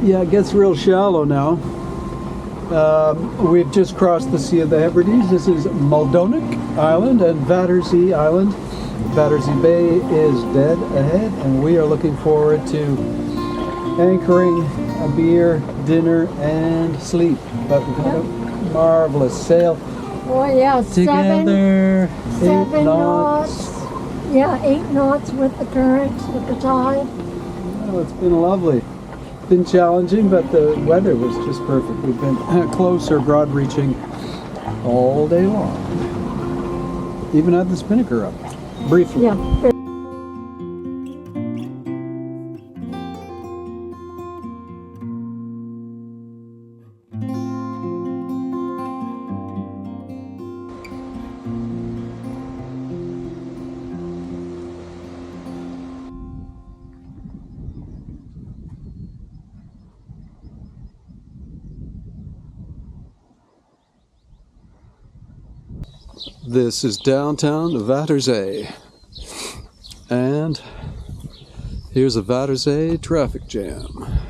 Yeah, it gets real shallow now. We've just crossed the Sea of the Hebrides. This is Muldonic Island and Vatersay Island. Vatersay Bay is dead ahead, and we are looking forward to anchoring, a beer, dinner, and sleep. But we've had a marvelous sail. Oh yeah, together, seven knots. Yeah, 8 knots with the current, with the tide. Oh, it's been lovely. It's been challenging, but the weather was just perfect. We've been closer, broad reaching all day long. Even had the spinnaker up, briefly. Yeah. This is downtown Vatersay, and here's a Vatersay traffic jam.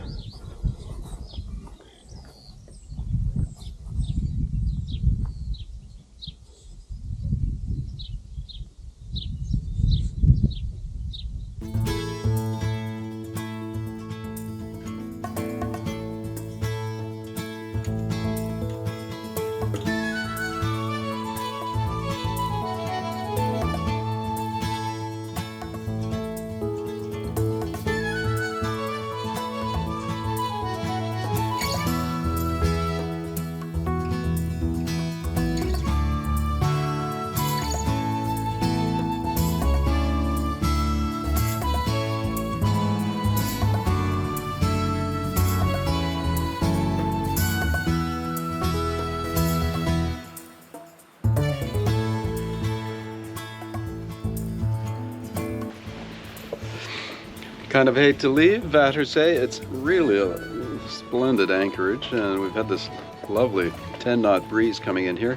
Kind of hate to leave Vatersay. It's really a splendid anchorage, and we've had this lovely 10-knot breeze coming in here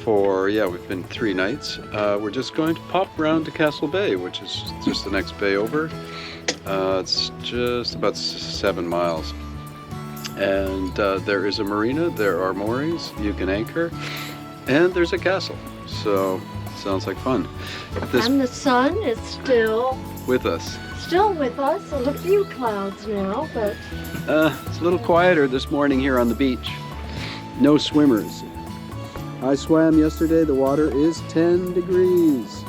for, yeah, we've been 3 nights. We're just going to pop around to Castlebay, which is just the next bay over. It's just about 7 miles. And there is a marina, there are moorings, you can anchor, and there's a castle. So, sounds like fun. And the sun is still with us. Still with us, a few clouds now, but it's a little quieter this morning here on the beach. No swimmers. I swam yesterday, the water is 10 degrees.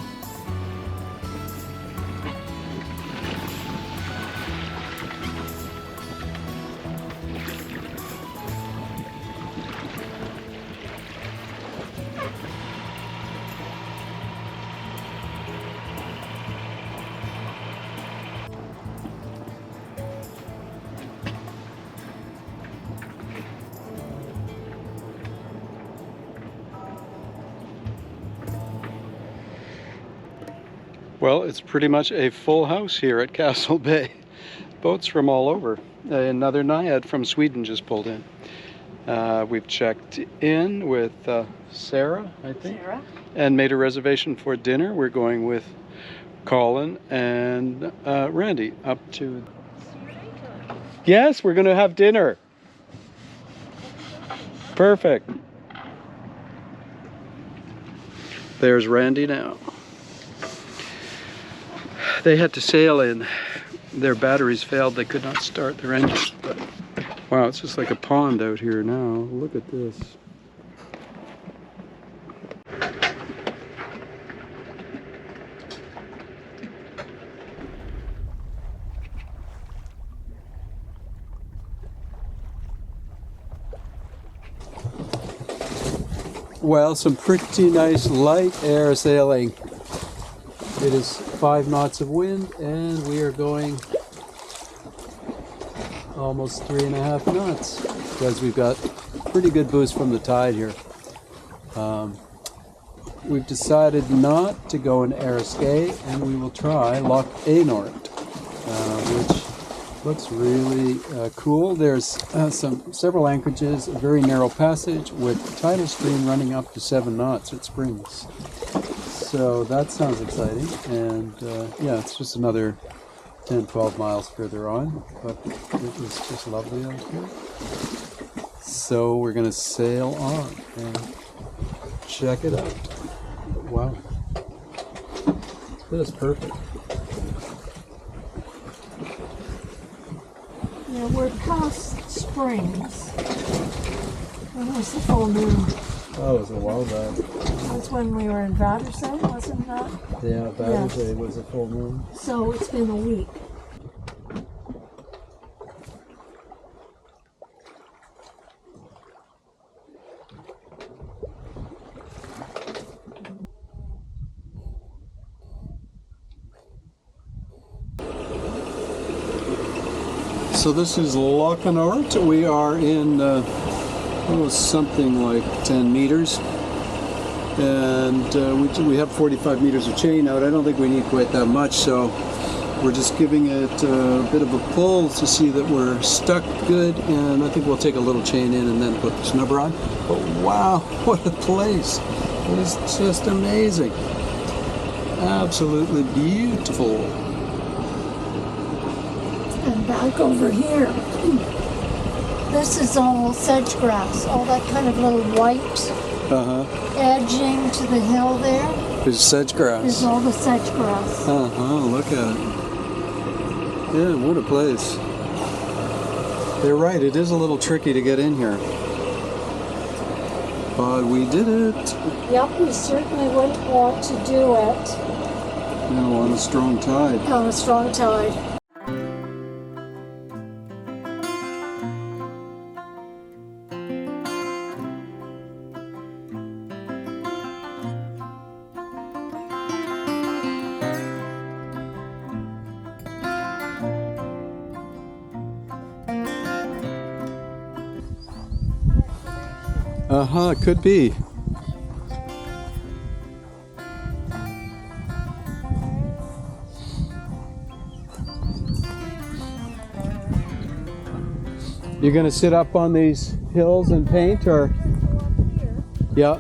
Well, it's pretty much a full house here at Castlebay. Boats from all over. Another Naiad from Sweden just pulled in. We've checked in with Sarah, I think, and made a reservation for dinner. We're going with Colin and Randy up to... Yes, we're going to have dinner. Perfect. There's Randy now. They had to sail in. Their batteries failed. They could not start their engines. But wow, it's just like a pond out here now. Look at this. Well, some pretty nice light air sailing. It is 5 knots of wind, and we are going almost 3.5 knots because we've got pretty good boost from the tide here. We've decided not to go in Skye, and we will try Loch Aort, which looks really cool. There's several anchorages, a very narrow passage with tidal stream running up to 7 knots at springs. So that sounds exciting, and yeah, it's just another 10, 12 miles further on, but it was just lovely out here. So we're going to sail on and check it out. Wow. This is perfect. Yeah, we're past Springs. When was the full moon? Oh, it was a while back. That's when we were in Vatersay, wasn't that? Yeah, Vatersay was a full moon. So it's been a week. So this is Loch and Aort. We are in something like 10 meters. And we have 45 meters of chain out. I don't think we need quite that much, so we're just giving it a bit of a pull to see that we're stuck good, and I think we'll take a little chain in and then put the snubber on. But wow, what a place. It is just amazing. Absolutely beautiful. And back over here, this is all sedge grass, all that kind of little white edging to the hill there. There's sedge grass. There's all the sedge grass. Look at it. Yeah, what a place. They're right, it is a little tricky to get in here. But we did it. Yep, we certainly wouldn't want to do it. On a strong tide. On a strong tide. Could be. You're gonna sit up on these hills and paint, or? Yeah.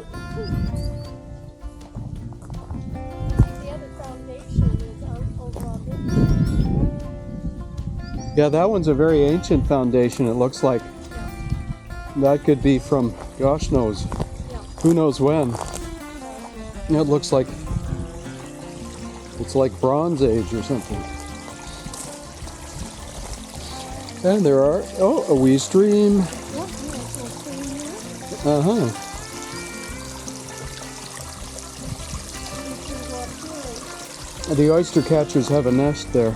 The other foundation is over on this. Yeah, that one's a very ancient foundation, it looks like. That could be from, gosh knows, who knows when. It looks like it's like Bronze Age or something. And there are, a wee stream. The oyster catchers have a nest there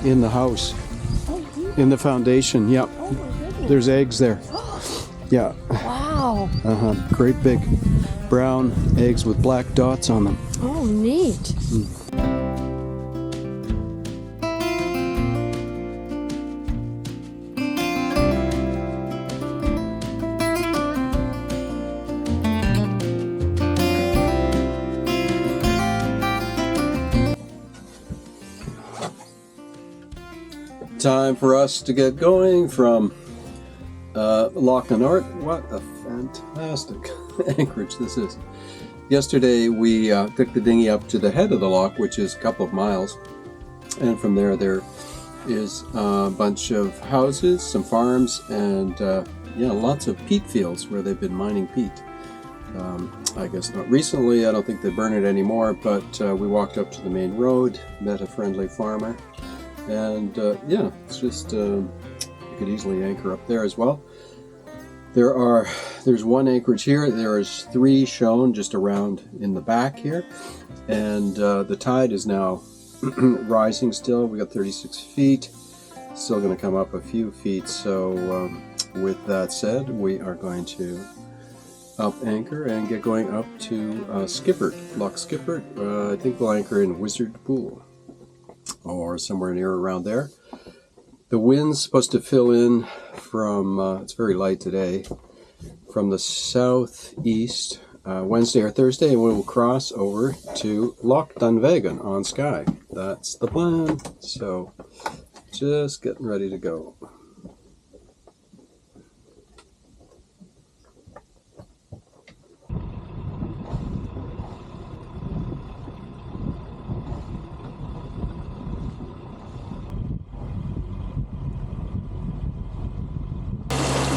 in the house, in the foundation. Yep. There's eggs there. Yeah. Wow. Great big brown eggs with black dots on them. Oh, neat. Time for us to get going from Loch and Aort. What a fantastic anchorage this is. Yesterday we took the dinghy up to the head of the loch, which is a couple of miles, and from there is a bunch of houses, some farms, and lots of peat fields where they've been mining peat. I guess not recently, I don't think they burn it anymore, but we walked up to the main road, met a friendly farmer, and it's just you could easily anchor up there as well. There's one anchorage here. There's 3 shown just around in the back here, and the tide is now rising still. We got 36 feet, still going to come up a few feet. So with that said, we are going to up anchor and get going up to Skippert, Loch Skippert. I think we'll anchor in Wizard Pool or somewhere near around there. The wind's supposed to fill in from, it's very light today, from the southeast Wednesday or Thursday, and we will cross over to Loch Dunvegan on Skye. That's the plan. So just getting ready to go.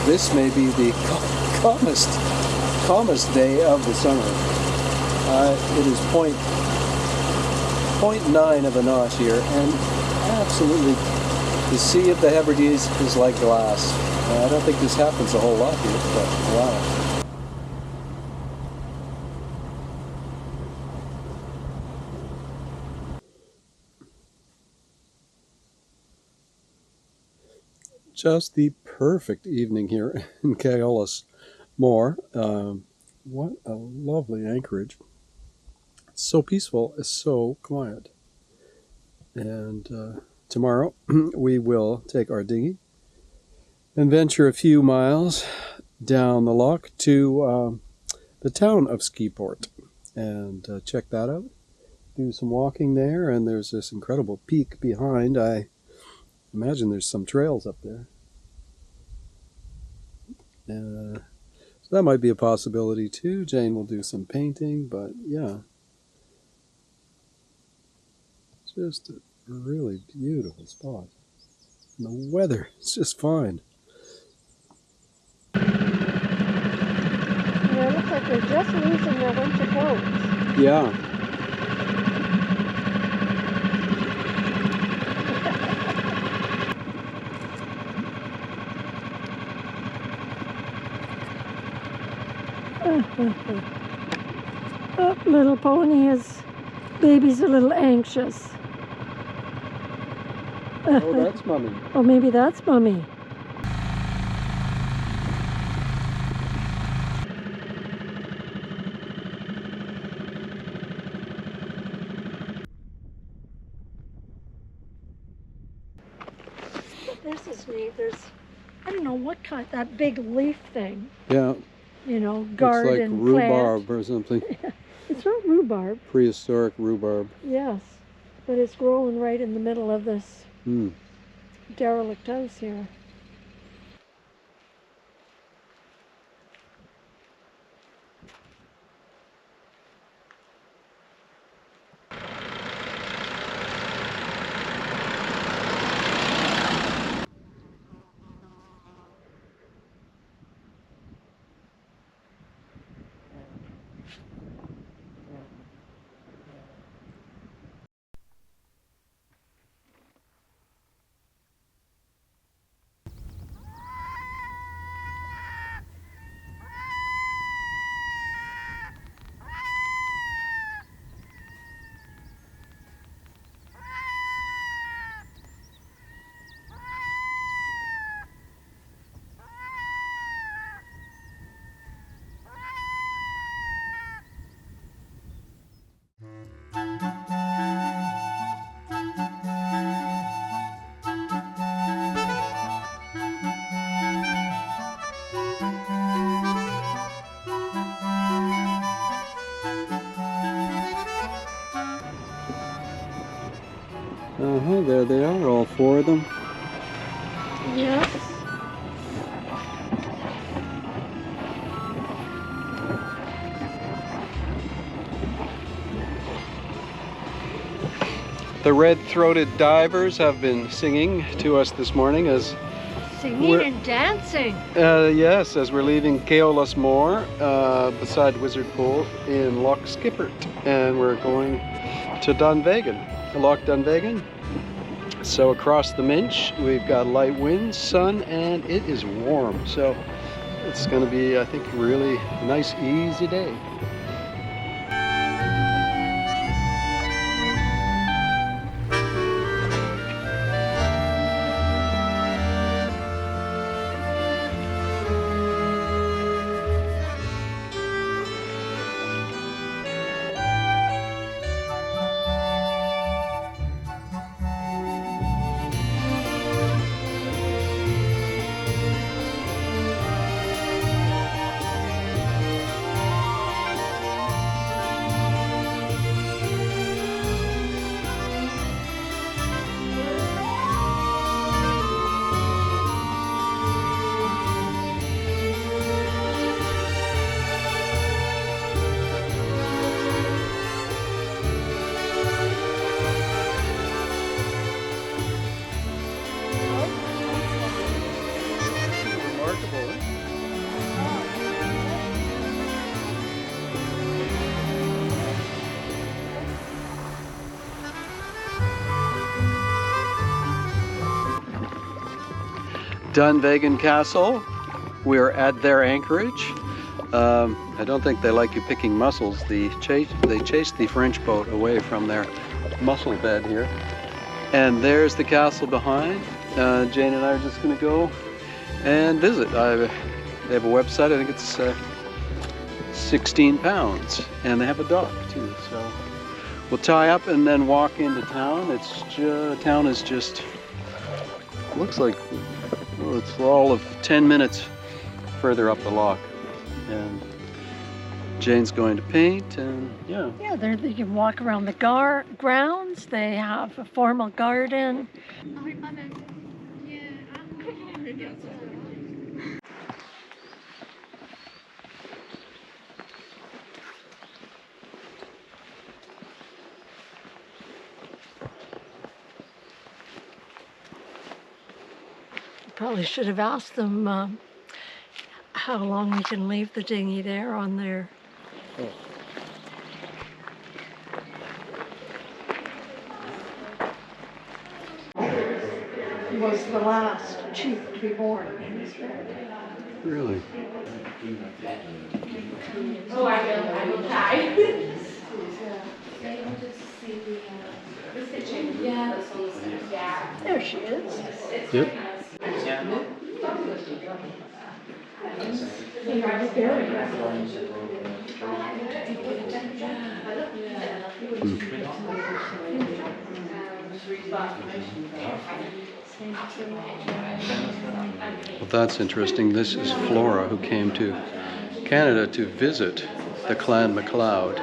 this may be the calmest day of the summer. It is point 0.9 of a knot here, and absolutely the Sea of the Hebrides is like glass. I don't think this happens a whole lot here, but wow. Just the perfect evening here in Keolis Moor. What a lovely anchorage. It's so peaceful, it's so quiet. And tomorrow we will take our dinghy and venture a few miles down the Loch to the town of Skyport and check that out. Do some walking there, and there's this incredible peak behind. I imagine there's some trails up there. So that might be a possibility too. Jane will do some painting, but yeah. Just a really beautiful spot. And the weather is just fine. Yeah, it looks like they're just losing their winter coats. Yeah. Oh, little pony is, baby's a little anxious. Oh, that's Mummy. Oh, maybe that's Mummy. This is neat. There's, I don't know what kind, that big leaf thing. Yeah. You know, garden looks like rhubarb plant. or something. It's not rhubarb. Prehistoric rhubarb. Yes, but it's growing right in the middle of this derelict house here. There they are, all four of them. Yes. The red-throated divers have been singing to us this morning as Singing and dancing. yes, as we're leaving Keolis Moor beside Wizard Pool in Loch Skippert, and we're going to Dunvegan, Loch Dunvegan. So across the Minch, we've got light winds, sun, and it is warm. So it's going to be, I think, a really nice, easy day. Dunvegan Castle. We're at their anchorage. I don't think they like you picking mussels. They chased the French boat away from their mussel bed here. And there's the castle behind. Jane and I are just going to go and visit. They have a website. I think it's £16, and they have a dock too. So we'll tie up and then walk into town. Town is just looks like it's all of 10 minutes further up the loch. And Jane's going to paint, and yeah. Yeah, you can walk around the grounds. They have a formal garden. Probably should have asked them how long we can leave the dinghy there on there. Was the last chief to be born in this area. Really? Oh, I will try. There she is. Yep. Well, that's interesting. This is Flora, who came to Canada to visit the Clan MacLeod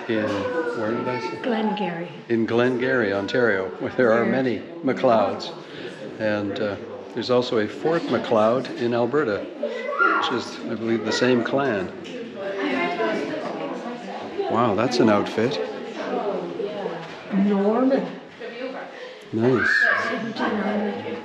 in, where did I say? Glengarry. In Glengarry, Ontario, where there are many MacLeods. And there's also a Fort MacLeod in Alberta, which is, I believe, the same clan. Wow, that's an outfit. Norman. Nice. 1700.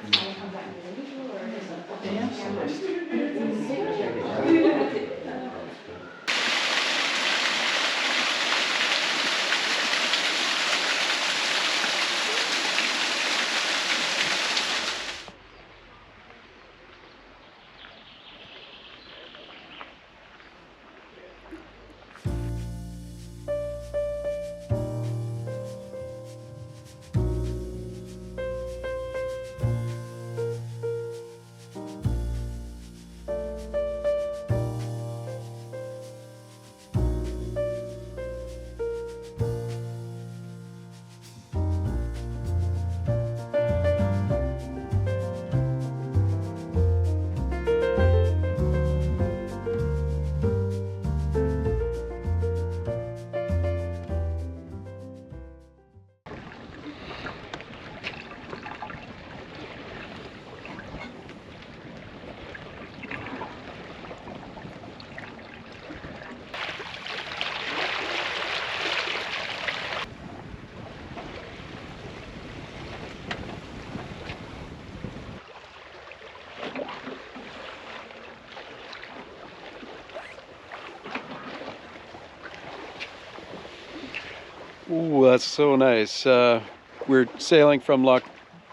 Ooh, that's so nice. We're sailing from Loch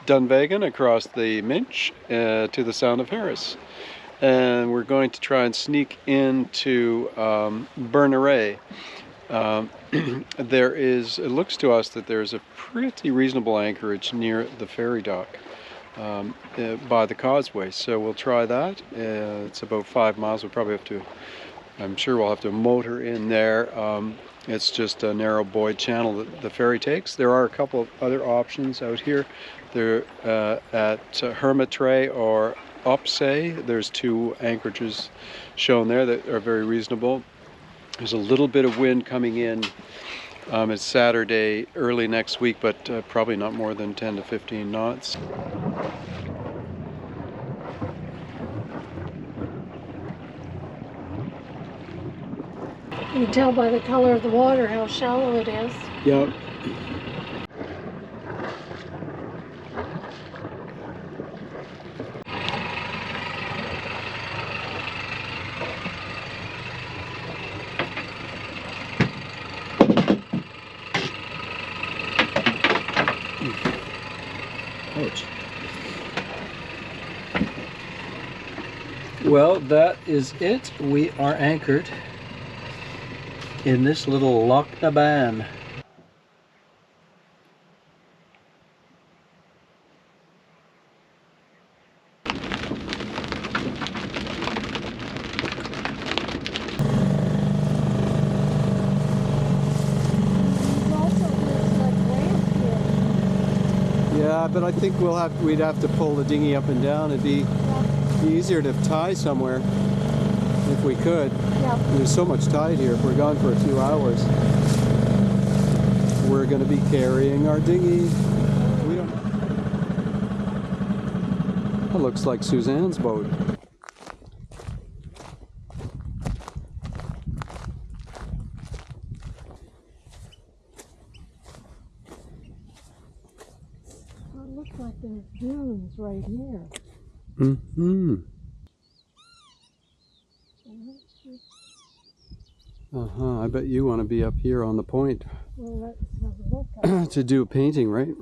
Dunvegan across the Minch to the Sound of Harris. And we're going to try and sneak into Berneray. It looks to us that there's a pretty reasonable anchorage near the ferry dock by the causeway. So we'll try that. It's about 5 miles. I'm sure we'll have to motor in there. It's just a narrow buoyed channel that the ferry takes. There are a couple of other options out here. They're at Hermitray or Opsay. There's 2 anchorages shown there that are very reasonable. There's a little bit of wind coming in. It's Saturday early next week, but probably not more than 10 to 15 knots. You can tell by the color of the water how shallow it is. Yep. Ouch. Well, that is it. We are anchored in this little Loch Naban. Yeah, but I think we'd have to pull the dinghy up and down. It'd be easier to tie somewhere if we could. Yeah. There's so much tide here. If we're gone for a few hours, we're going to be carrying our dinghy. We don't. That looks like Suzanne's boat. It looks like there's dunes right here. Mm-hmm. Uh-huh. I bet you want to be up here on the point. Well, let's have a look at it. To do a painting, right?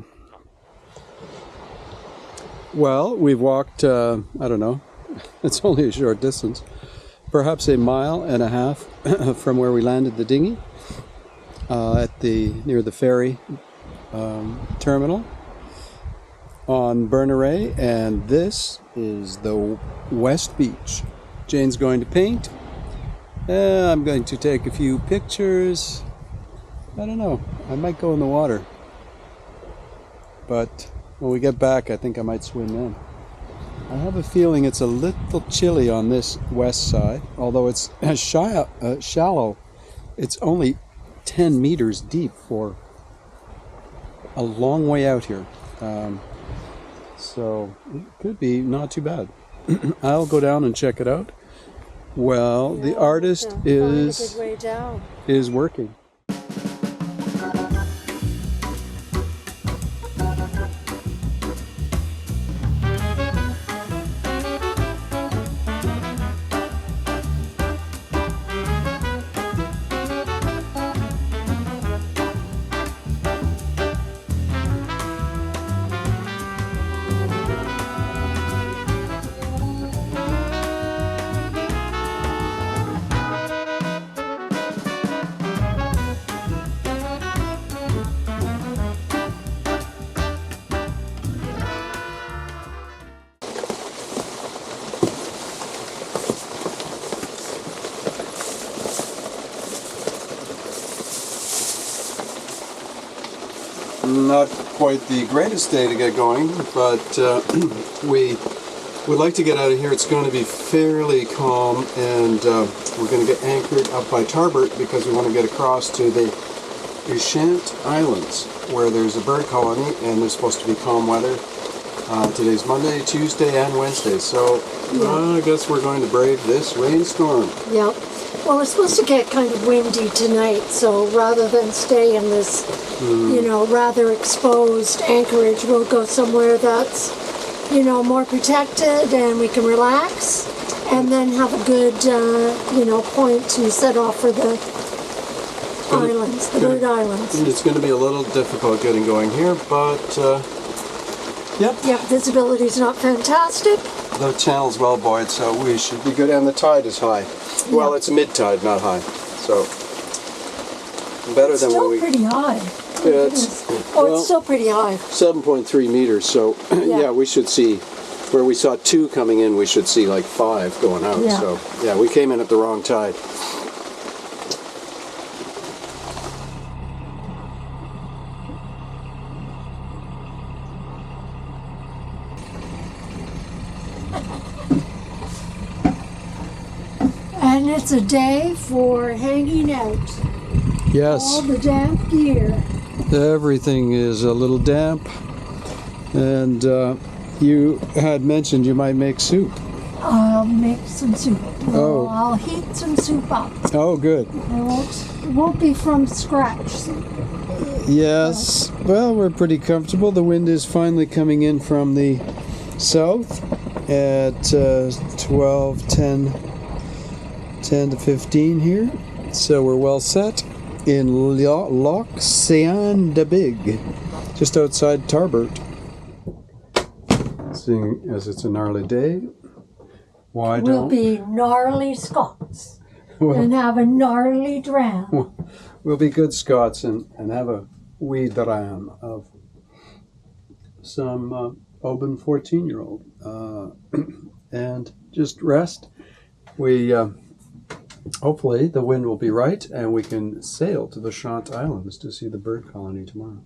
Well, we've walked, I don't know, it's only a short distance, perhaps a mile and a half from where we landed the dinghy near the ferry terminal on Berneray, and this is the West Beach. Jane's going to paint. I'm going to take a few pictures. I don't know. I might go in the water. But when we get back, I think I might swim in. I have a feeling it's a little chilly on this west side, although it's shallow. It's only 10 meters deep for a long way out here. So it could be not too bad. I'll go down and check it out. Well, the artist is working. Not quite the greatest day to get going, but we would like to get out of here. It's going to be fairly calm, and we're going to get anchored up by Tarbert because we want to get across to the Shiant Isles, where there's a bird colony, and there's supposed to be calm weather. Today's Monday, Tuesday, and Wednesday, so I guess we're going to brave this rainstorm. Yep. Well, it's supposed to get kind of windy tonight, so rather than stay in this, rather exposed anchorage, we'll go somewhere that's, more protected and we can relax and then have a good, point to set off for the islands, the bird islands. It's going to be a little difficult getting going here, but, Yep, visibility's not fantastic. The channel's well buoyed, so we should be good, and the tide is high. Well, it's mid-tide, not high, so better than when we... It's still pretty high. It's still pretty high. 7.3 meters, so yeah, we should see, where we saw 2 coming in, we should see like 5 going out, so yeah, we came in at the wrong tide. And it's a day for hanging out. Yes. All the damp gear. Everything is a little damp. And you had mentioned you might make soup. I'll make some soup. Oh. I'll heat some soup up. Oh, good. It won't be from scratch. Yes. Well, we're pretty comfortable. The wind is finally coming in from the south at 10 to 15 here, so we're well set in Loch Scavaig, just outside Tarbert. Seeing as it's a gnarly day, Why we'll don't be gnarly Scots Well, and have a gnarly dram. we'll be good Scots and have a wee dram of some Oban 14-year-old and just rest. We hopefully the wind will be right and we can sail to the Shiant Islands to see the bird colony tomorrow.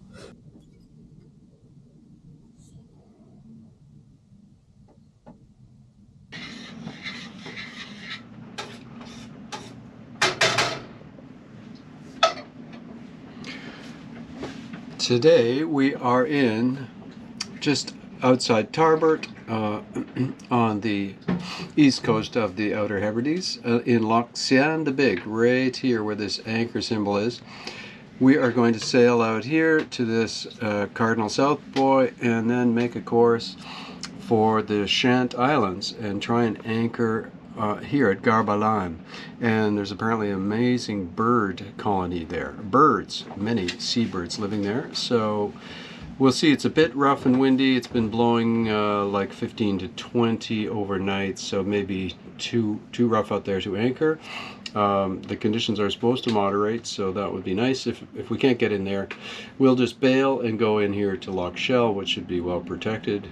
Today we are in just outside Tarbert on the east coast of the Outer Hebrides in Loch Big, right here where this anchor symbol is. We are going to sail out here to this Cardinal South buoy and then make a course for the Shiant Islands and try and anchor here at Garbalan. And there's apparently an amazing bird colony there. Birds, many seabirds living there. So we'll see. It's a bit rough and windy. It's been blowing like 15 to 20 overnight, so maybe too rough out there to anchor. The conditions are supposed to moderate, so that would be nice. If we can't get in there, we'll just bail and go in here to Loch Shell, which should be well protected.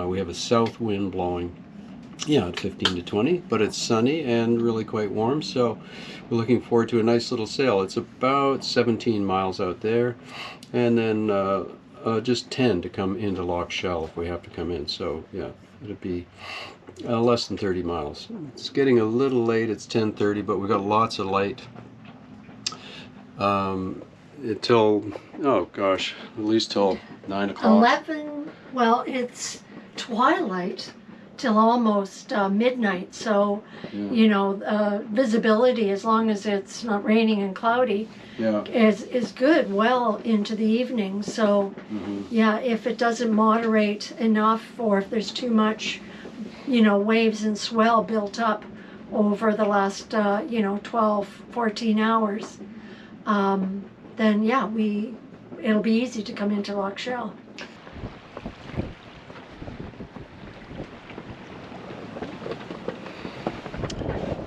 We have a south wind blowing, yeah, at 15 to 20, but it's sunny and really quite warm, so we're looking forward to a nice little sail. It's about 17 miles out there, and then just 10 to come into Loch Shell if we have to come in. So yeah, it'd be less than 30 miles. It's getting a little late. It's 10:30, but we've got lots of light until, oh gosh, at least till 9 o'clock. 11, well, it's twilight till almost midnight, so Yeah. you know, visibility, as long as it's not raining and cloudy, Yeah. is good well into the evening. So yeah, if it doesn't moderate enough, or if there's too much, you know, waves and swell built up over the last 12, 14 hours, then yeah, it'll be easy to come into Loch Shell.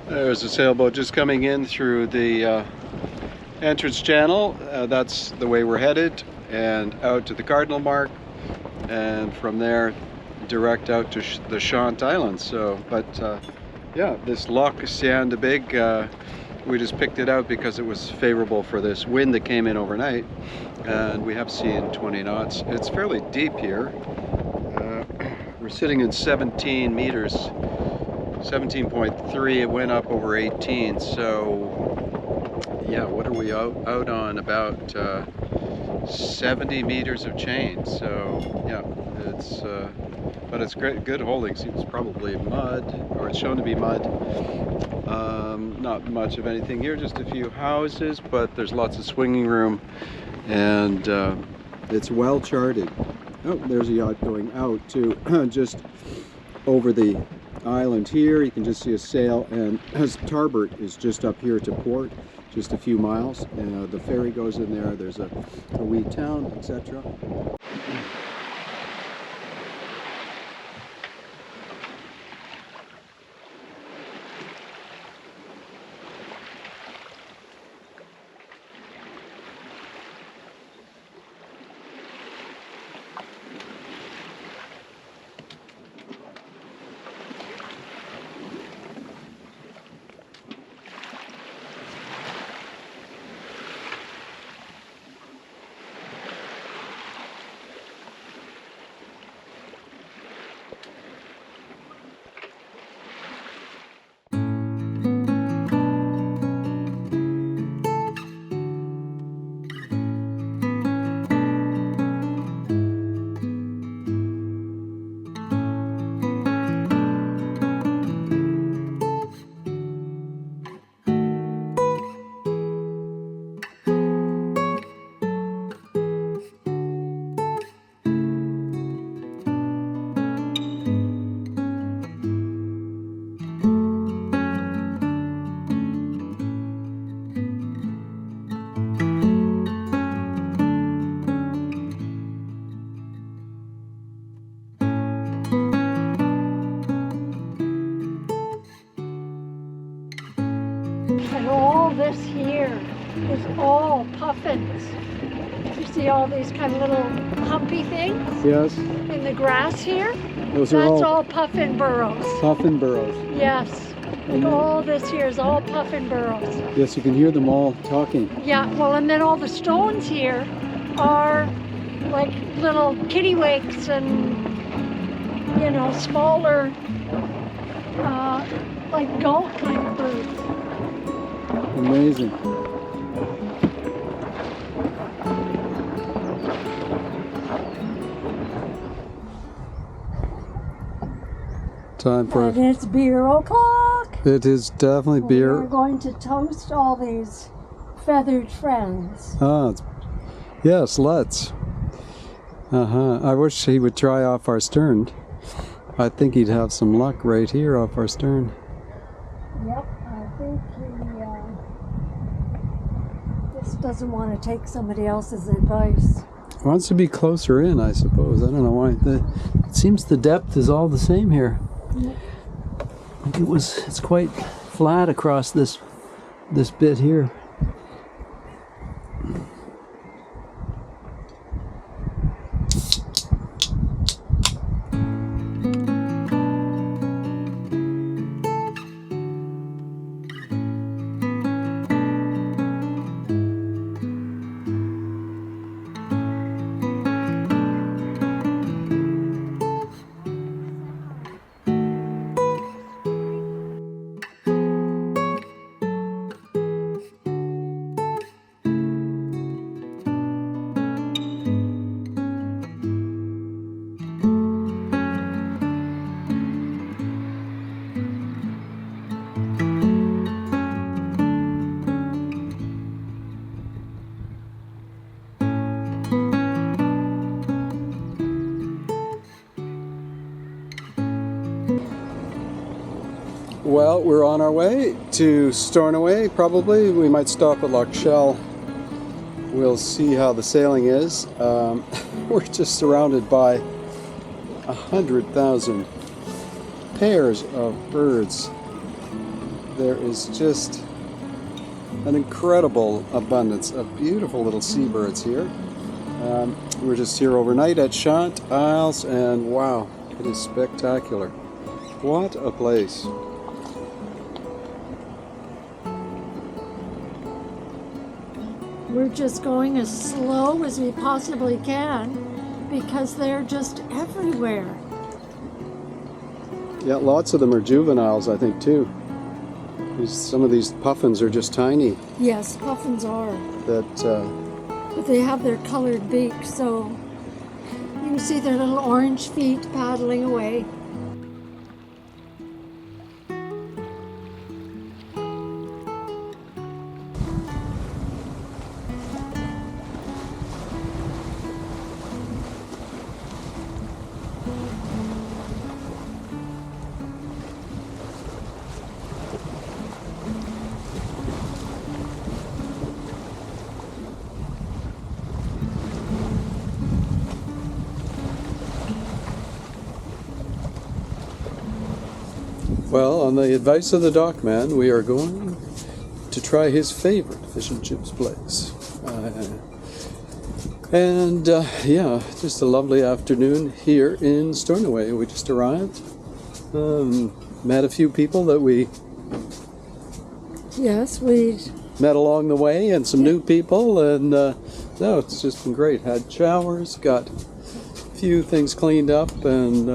There's a sailboat just coming in through the entrance channel. That's the way we're headed, and out to the Cardinal Mark, and from there direct out to the Shant Islands. So, but yeah, this Loch Big, we just picked it out because it was favorable for this wind that came in overnight, and we have seen 20 knots. It's fairly deep here. We're sitting in 17 meters. 17.3, it went up over 18, so yeah, what are we out on? About 70 meters of chain, so yeah, it's but it's great, good holding. Seems probably mud, or it's shown to be mud. Not much of anything here, just a few houses, but there's lots of swinging room, and it's well charted. Oh, there's a yacht going out too, just over the island here. You can just see a sail, and as Tarbert is just up here to port, just a few miles, and the ferry goes in there. There's a wee town, etc. this here is all puffins. You see all these kind of little humpy things Yes. in the grass here? Those are That's all all puffin burrows. puffin burrows. Yes. Like all this here is all puffin burrows. Yes, you can hear them all talking. Yeah, well, and then all the stones here are like little kittiwakes and, you know, smaller, like gull kind of birds. Amazing. Time for And it's beer o'clock. it is definitely We're beer. going to toast all these feathered friends. Ah, yes, let's. I wish he would try off our stern. I think he'd have some luck right here off our stern. Yep, I think he just doesn't want to take somebody else's advice. Wants to be closer in, I suppose. I don't know why. It seems the depth is all the same here. Yep. It's quite flat across this bit here. Well, we're on our way to Stornoway, probably. We might stop at Loch. We'll see how the sailing is. We're just surrounded by 100,000 pairs of birds. There is just an incredible abundance of beautiful little seabirds here. We're just here overnight at Shiant Isles, and wow, it is spectacular. What a place. We're just going as slow as we possibly can because they're just everywhere. Yeah, lots of them are juveniles, I think, too. Some of these puffins are just tiny. Yes, puffins are. That But they have their colored beaks, so you can see their little orange feet paddling away. Well, on the advice of the dockman, we are going to try his favorite fish and chips place. Yeah, just a lovely afternoon here in Stornoway. We just arrived. Met a few people that we Yes, we met along the way, and some new people, and no, it's just been great. Had showers, got a few things cleaned up, and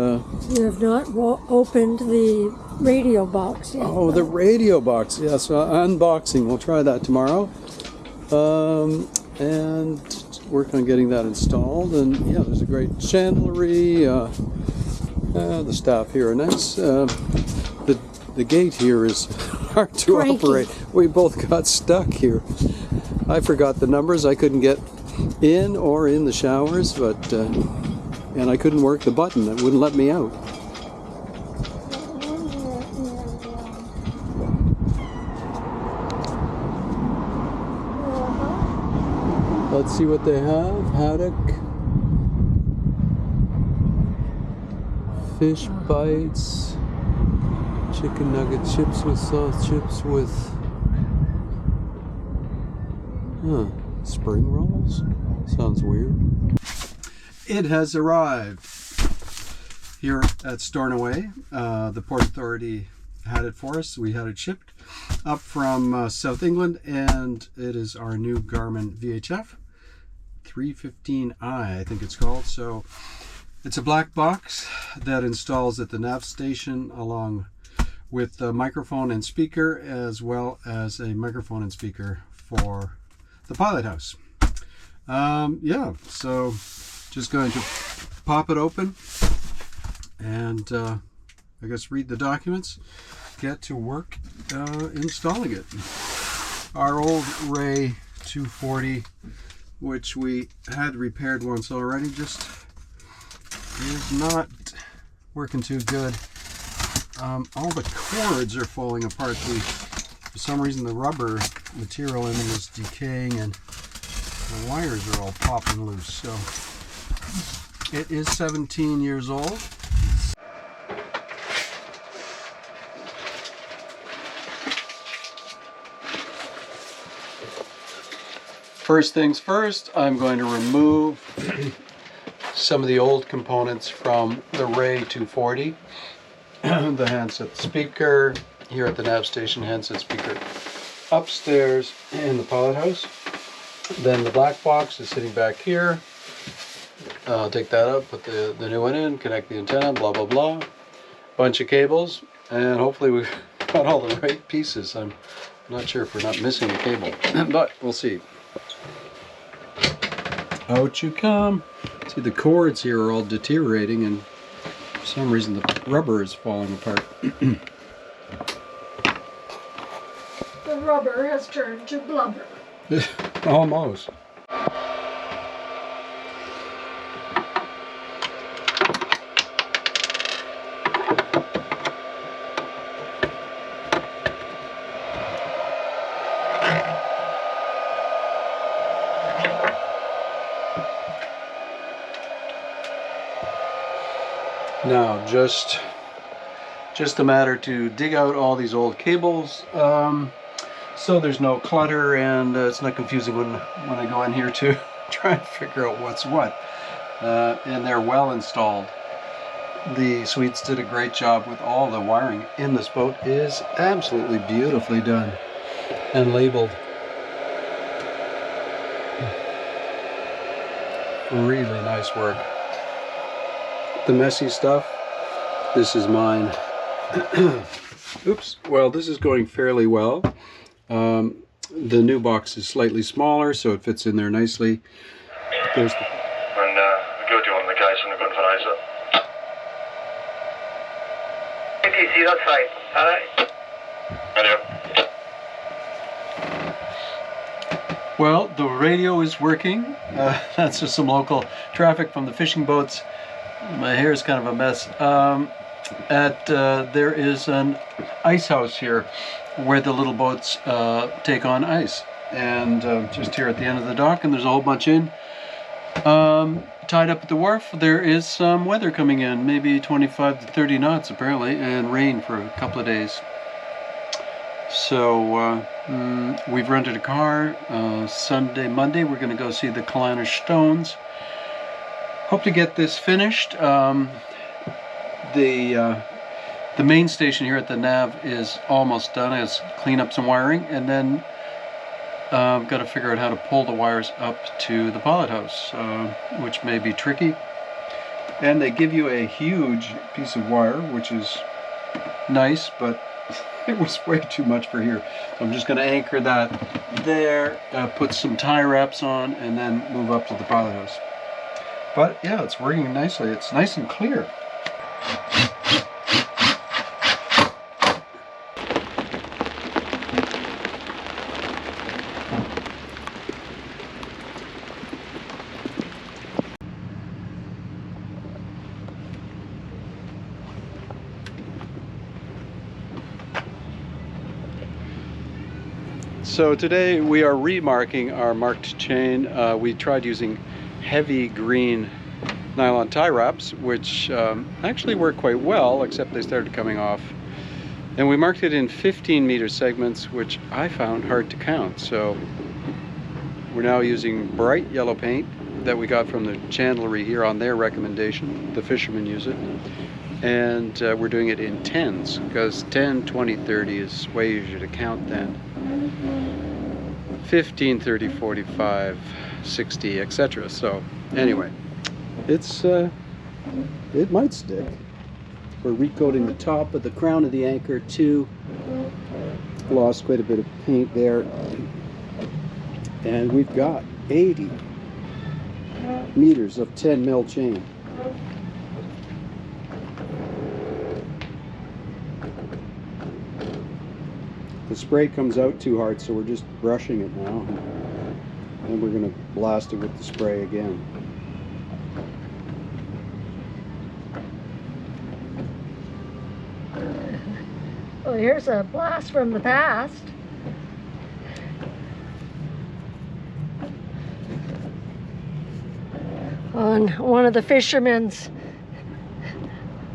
have not opened the radio box yet. oh, the radio box, yes, unboxing. We'll try that tomorrow, and work on getting that installed. And yeah, there's a great chandlery. The staff here are nice. The gate here is hard to Cranky. operate. We both got stuck here. I forgot the numbers. I couldn't get in or in the showers, but and I couldn't work the button. It wouldn't let me out. Let's see what they have. Haddock, fish bites, chicken nugget chips with sauce, chips with Huh. Spring rolls? Sounds weird. It has arrived here at Stornoway. The Port Authority had it for us. We had it shipped up from South England, and it is our new Garmin VHF 315i, I think it's called. So it's a black box that installs at the nav station along with the microphone and speaker, as well as a microphone and speaker for the pilot house. Yeah, so just going to pop it open and I guess read the documents, get to work installing it. Our old Ray 240, which we had repaired once already, just is not working too good. All the cords are falling apart. For some reason the rubber material in them is decaying and the wires are all popping loose. So it is 17 years old. First things first, I'm going to remove some of the old components from the Ray 240. The handset speaker here at the nav station, handset speaker upstairs in the pilot house. Then the black box is sitting back here. I'll take that up, put the new one in, connect the antenna, blah blah blah. Bunch of cables, and hopefully we've got all the right pieces. I'm not sure if we're not missing a cable, but we'll see. Out you come. See, the cords here are all deteriorating, and for some reason the rubber is falling apart. The rubber has turned to blubber. Almost. Now, just a matter to dig out all these old cables, so there's no clutter and it's not confusing when I go in here to try and figure out what's what. And they're well installed. The Swedes did a great job with all the wiring in this boat. It is absolutely beautifully done and labeled. Really nice work. The messy stuff, this is mine. Oops, well, this is going fairly well. The new box is slightly smaller, so it fits in there nicely. There's the... And we go to one of the guys from the Gunfire. ATC, that's fine. Alright. Radio. Well, the radio is working. That's just some local traffic from the fishing boats. My hair is kind of a mess. There is an ice house here where the little boats take on ice. And just here at the end of the dock, and there's a whole bunch in. Tied up at the wharf, there is some weather coming in, maybe 25 to 30 knots apparently, and rain for a couple of days. So we've rented a car. Monday, we're going to go see the Clannish Stones. Hope to get this finished. The main station here at the nav is almost done. I just clean up some wiring, and then I've got to figure out how to pull the wires up to the pilot house, which may be tricky. And they give you a huge piece of wire, which is nice, but it was way too much for here. So I'm just going to anchor that there, put some tie wraps on, and then move up to the pilot house. But yeah, it's working nicely. It's nice and clear. So today we are remarking our marked chain. We tried using heavy green nylon tie wraps, which actually work quite well, except they started coming off. And we marked it in 15-meter segments, which I found hard to count. So We're now using bright yellow paint that we got from the chandlery here on their recommendation. The fishermen use it. And we're doing it in 10s, because 10, 20, 30 is way easier to count than 15, 30, 45, 60, etc. So anyway, it's it might stick. We're recoating the top of the crown of the anchor too. Lost quite a bit of paint there. And we've got 80 meters of 10 mil chain. The spray comes out too hard, so we're just brushing it now. And we're going to blast it with the spray again. Well, here's a blast from the past. On one of the fishermen's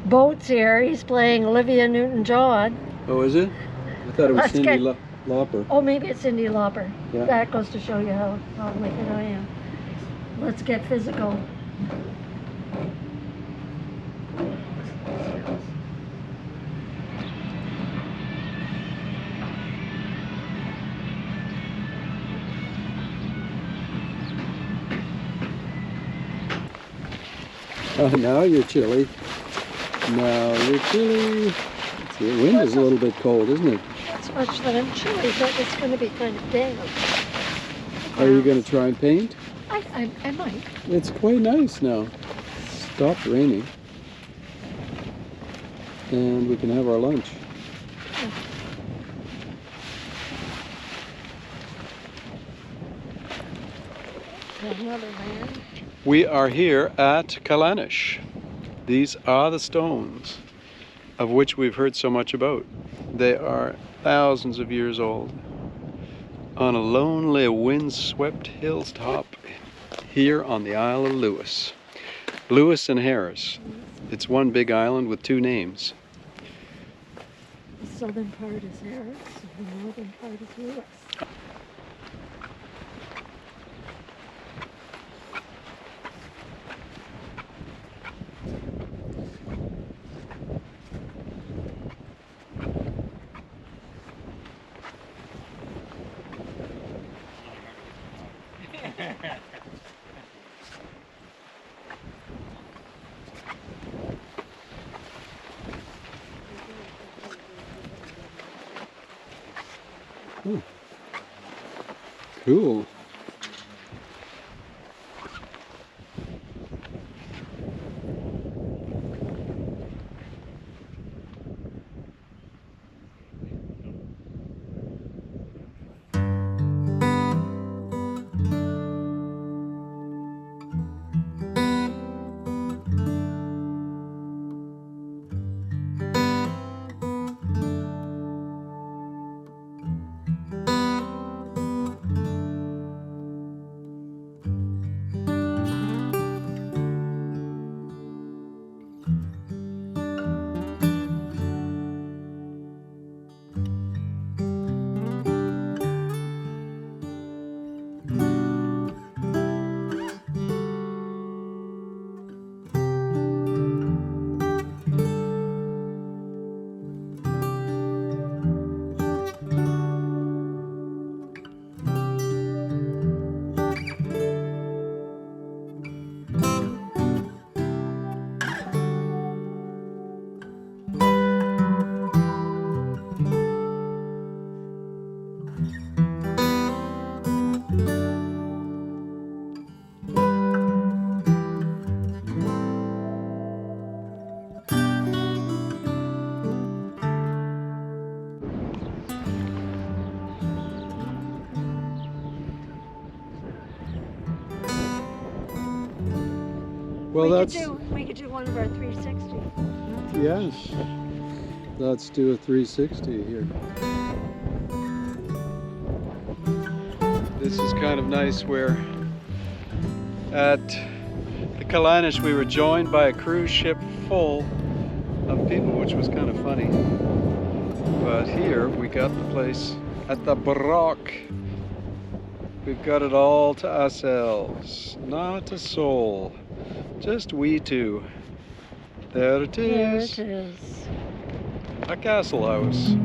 boats here, he's playing Olivia Newton-John. Oh, is it? I thought it was Let's Cyndi get- Lauper. Oh, maybe it's Cyndi Lauper. Yeah. That goes to show you how wicked I am. Let's get physical. Oh, now you're chilly. Now you're chilly. The wind is a little bit cold, isn't it? Not so much that I'm chilly, but it's going to be kind of damp. Are you going to try and paint? I might. It's quite nice now. Stopped raining. And we can have our lunch. Another man. We are here at Callanish. These are the stones of which we've heard so much about. They are thousands of years old. On a lonely windswept hilltop here on the Isle of Lewis. Lewis and Harris. It's one big island with two names. The southern part is Harris, and the northern part is Lewis. Cool. Well, We could do one of our 360. yes. Let's do a 360 here. This is kind of nice. We're at the Callanish. We were joined by a cruise ship full of people, which was kind of funny. But here we got the place at the Baroque. we've got it all to ourselves. Not a soul. Just we two. There it There is. it is. A castle house.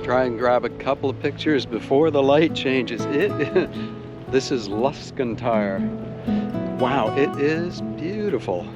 Try and grab a couple of pictures before the light changes. This is Luscantire. Wow, it is beautiful.